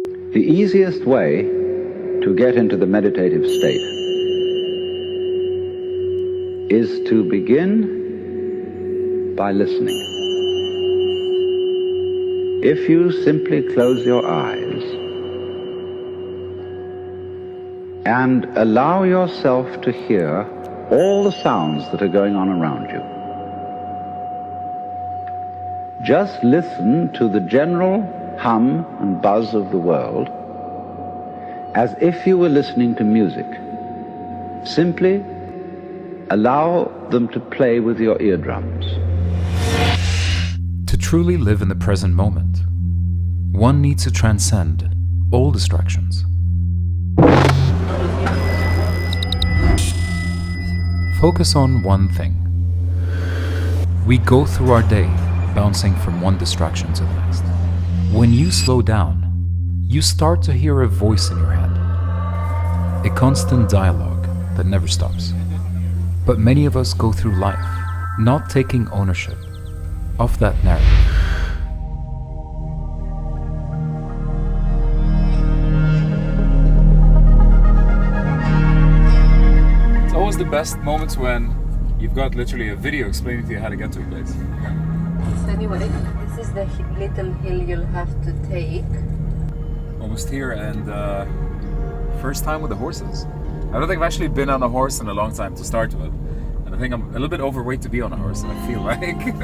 The easiest way to get into the meditative state is to begin by listening. If you simply close your eyes and allow yourself to hear all the sounds that are going on around you, just listen to the general hum and buzz of the world as if you were listening to music. Simply allow them to play with your eardrums. To truly live in the present moment, one needs to transcend all distractions. Focus on one thing. We go through our day bouncing from one distraction to the next. When you slow down, you start to hear a voice in your head, a constant dialogue that never stops. But many of us go through life not taking ownership of that narrative. It's always the best moments when you've got literally a video explaining to you how to get to a place. So anyway, this is the little hill you'll have to take. Almost here, and first time with the horses. I don't think I've actually been on a horse in a long time to start with. And I think I'm a little bit overweight to be on a horse, I feel like.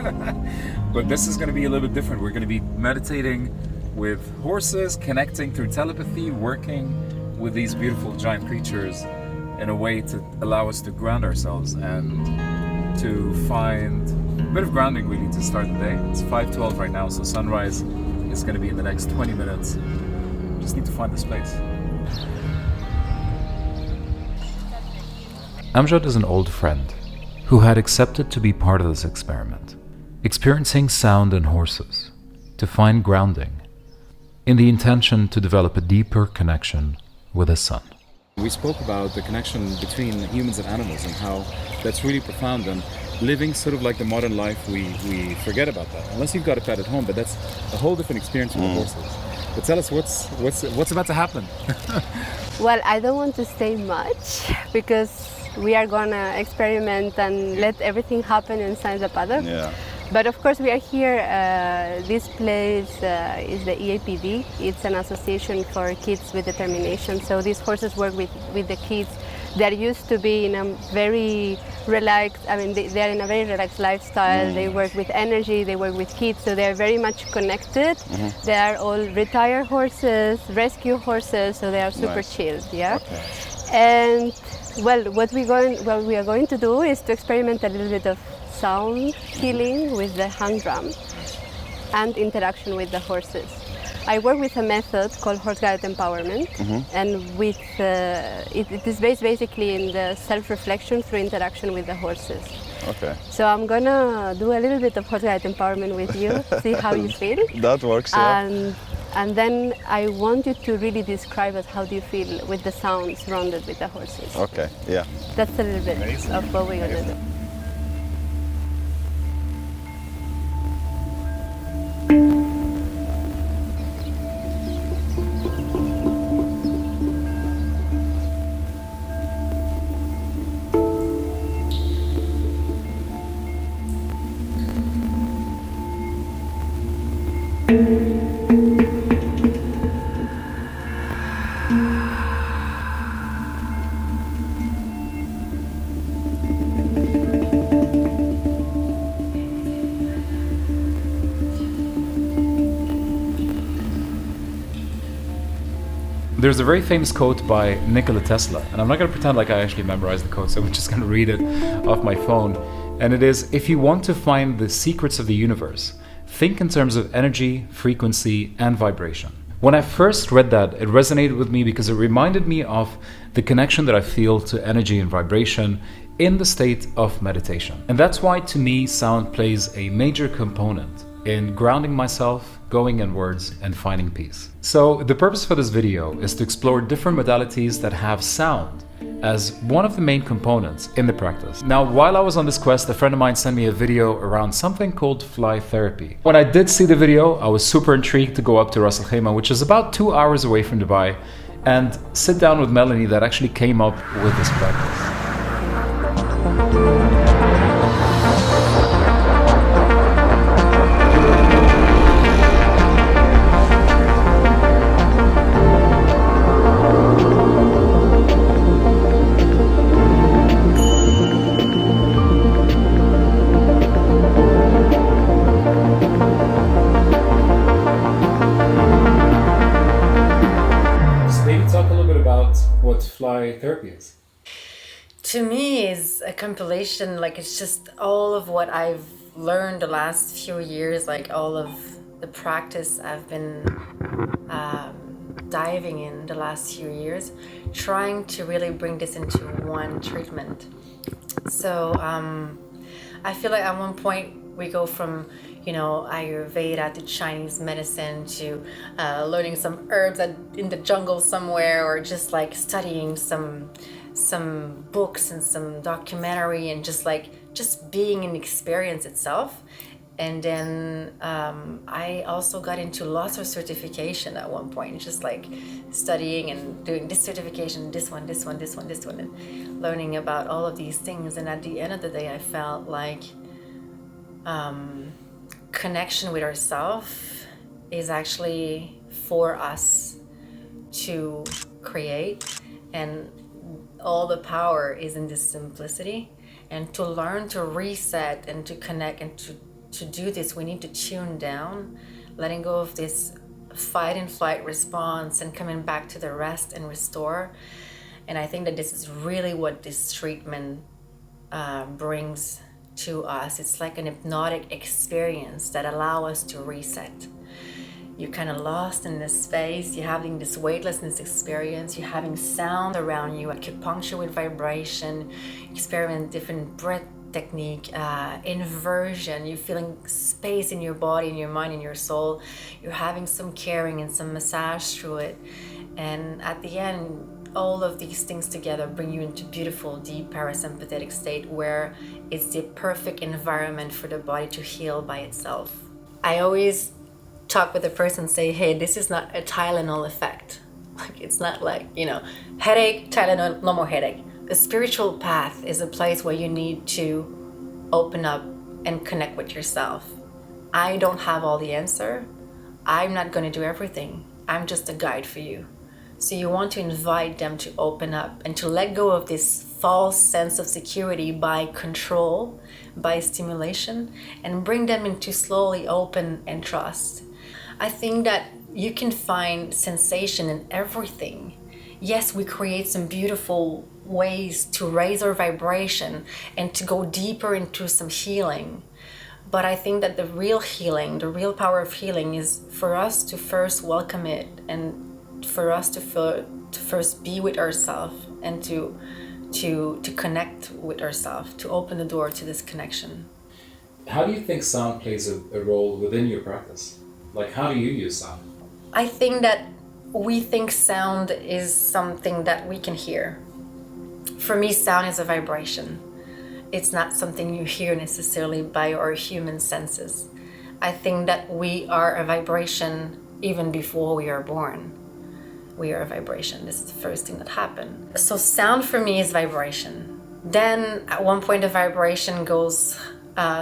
But this is going to be a little bit different. We're going to be meditating with horses, connecting through telepathy, working with these beautiful giant creatures in a way to allow us to ground ourselves and to find a bit of grounding really to start the day. It's 5:12 right now, so sunrise is going to be in the next 20 minutes. Just need to find the space. Amjad is an old friend who had accepted to be part of this experiment, experiencing sound and horses to find grounding in the intention to develop a deeper connection with his son. We spoke about the connection between humans and animals and how that's really profound, and living sort of like the modern life, we forget about that. Unless you've got a pet at home, but that's a whole different experience with the horses. But tell us what's about to happen. Well, I don't want to say much because we are gonna experiment and let everything happen inside the paddock. Yeah. But of course we are here, this place is the EAPD. It's an association for kids with determination. So these horses work with the kids. They're used to be in a very relaxed, they're in a very relaxed lifestyle. They work with energy, they work with kids, so they're very much connected. They are all retired horses, rescue horses, so they are super chilled, yeah? Okay. And well, what we are going to do is to experiment a little bit of sound healing with the hand drum and interaction with the horses. I work with a method called horse-guided empowerment, and with it is based basically in the self-reflection through interaction with the horses. Okay. So I'm gonna do a little bit of horse-guided empowerment with you, see how you feel. That works, yeah. And then I want you to really describe us how do you feel with the sound surrounded with the horses. Okay, yeah. That's a little bit of what we're gonna do. There's a very famous quote by Nikola Tesla, and I'm not going to pretend like I actually memorized the quote, so I'm just going to read it off my phone. And it is, if you want to find the secrets of the universe, think in terms of energy, frequency, and vibration. When I first read that, it resonated with me because it reminded me of the connection that I feel to energy and vibration in the state of meditation. And that's why, to me, sound plays a major component in grounding myself, going inwards, and finding peace. So the purpose for this video is to explore different modalities that have sound as one of the main components in the practice. Now, while I was on this quest, a friend of mine sent me a video around something called fly therapy. When I did see the video, I was super intrigued to go up to Ras Al Khaimah, which is about 2 hours away from Dubai, and sit down with Melanie that actually came up with this practice. What fly therapy is? To me, is a compilation. Like, it's just all of what I've learned the last few years, like all of the practice I've been diving in the last few years, trying to really bring this into one treatment. So I feel like at one point we go from, you know, Ayurveda to Chinese medicine to learning some herbs in the jungle somewhere, or just like studying some books and some documentary, and just being an experience itself. And then I also got into lots of certification at one point, just like studying and doing this certification, this one, and learning about all of these things. And at the end of the day, I felt like connection with ourselves is actually for us to create, and all the power is in this simplicity. And to learn to reset and to connect and to do this, we need to tune down, letting go of this fight and flight response and coming back to the rest and restore. And I think that this is really what this treatment brings to us. It's like an hypnotic experience that allows us to reset. You're kind of lost in this space, you're having this weightlessness experience, you're having sound around you, acupuncture with vibration, experiment different breath technique, inversion, you're feeling space in your body, in your mind, in your soul, you're having some caring and some massage through it. And at the end, all of these things together bring you into beautiful, deep parasympathetic state where it's the perfect environment for the body to heal by itself. I always talk with the person, say, hey, this is not a Tylenol effect. Like, it's not like, you know, headache, Tylenol, no more headache. The spiritual path is a place where you need to open up and connect with yourself. I don't have all the answer. I'm not going to do everything. I'm just a guide for you. So you want to invite them to open up and to let go of this false sense of security by control, by stimulation, and bring them into slowly open and trust. I think that you can find sensation in everything. Yes, we create some beautiful ways to raise our vibration and to go deeper into some healing. But I think that the real healing, the real power of healing is for us to first welcome it, and for us to first be with ourselves and to connect with ourselves, to open the door to this connection. How do you think sound plays a role within your practice? Like, how do you use sound? I think that we think sound is something that we can hear. For me, sound is a vibration. It's not something you hear necessarily by our human senses. I think that we are a vibration even before we are born. We are a vibration. This is the first thing that happened. So sound for me is vibration. Then at one point the vibration goes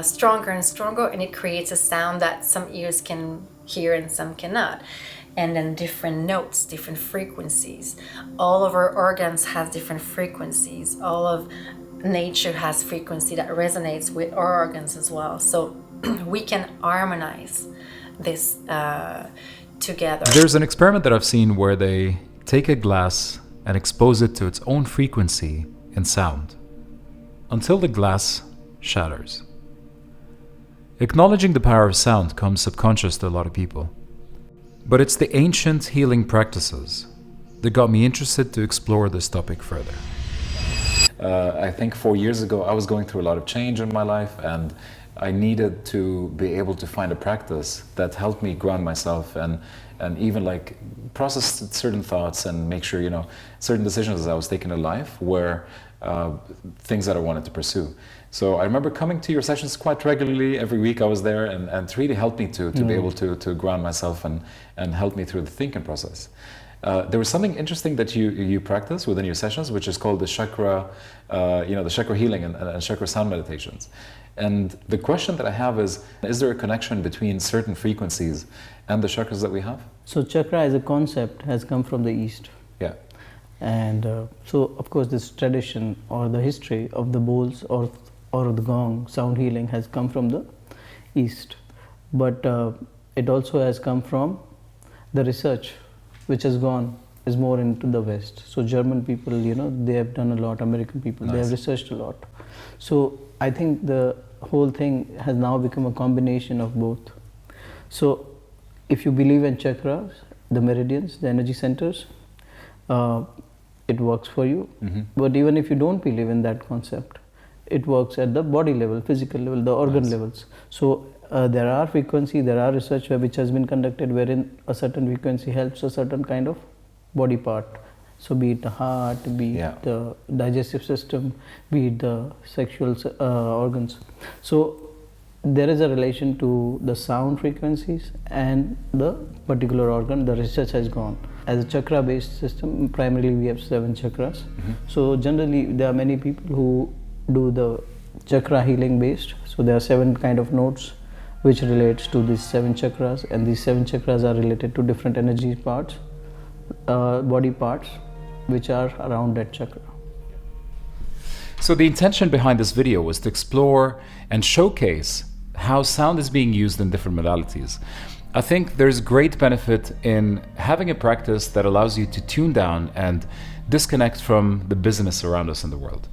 stronger and stronger, and it creates a sound that some ears can hear and some cannot. And then different notes, different frequencies. All of our organs have different frequencies. All of nature has frequency that resonates with our organs as well. So we can harmonize this together. There's an experiment that I've seen where they take a glass and expose it to its own frequency in sound until the glass shatters. Acknowledging the power of sound comes subconscious to a lot of people. But it's the ancient healing practices that got me interested to explore this topic further. I think 4 years ago I was going through a lot of change in my life, and I needed to be able to find a practice that helped me ground myself and even like process certain thoughts and make sure, you know, certain decisions I was taking in life were things that I wanted to pursue. So I remember coming to your sessions quite regularly. Every week I was there, and it really helped me to be able to ground myself and help me through the thinking process. There was something interesting that you practice within your sessions, which is called the chakra, the chakra healing and chakra sound meditations. And the question that I have is there a connection between certain frequencies and the chakras that we have? So chakra as a concept has come from the East. Yeah. And so of course this tradition or the history of the bowls or the gong, sound healing, has come from the East. But it also has come from the research which has gone is more into the West. So German people, you know, they have done a lot, American people, they have researched a lot. So I think the whole thing has now become a combination of both. So if you believe in chakras, the meridians, the energy centers, it works for you. But even if you don't believe in that concept, it works at the body level, physical level, the organ levels. So there are frequency, there are research which has been conducted wherein a certain frequency helps a certain kind of body part. So be it the heart, be it the digestive system, be it the sexual organs. So there is a relation to the sound frequencies and the particular organ. The research has gone. As a chakra based system, primarily we have 7 chakras. So generally there are many people who do the chakra healing based. So there are 7 kind of nodes which relates to these 7 chakras, and these 7 chakras are related to different energy parts, body parts which are around that chakra. So the intention behind this video was to explore and showcase how sound is being used in different modalities. I think there's great benefit in having a practice that allows you to tune down and disconnect from the business around us in the world.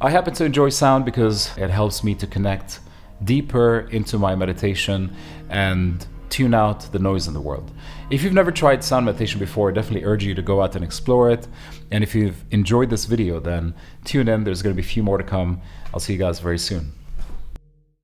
I happen to enjoy sound because it helps me to connect deeper into my meditation and tune out the noise in the world. If you've never tried sound meditation before, I definitely urge you to go out and explore it. And if you've enjoyed this video, then tune in. There's going to be a few more to come. I'll see you guys very soon.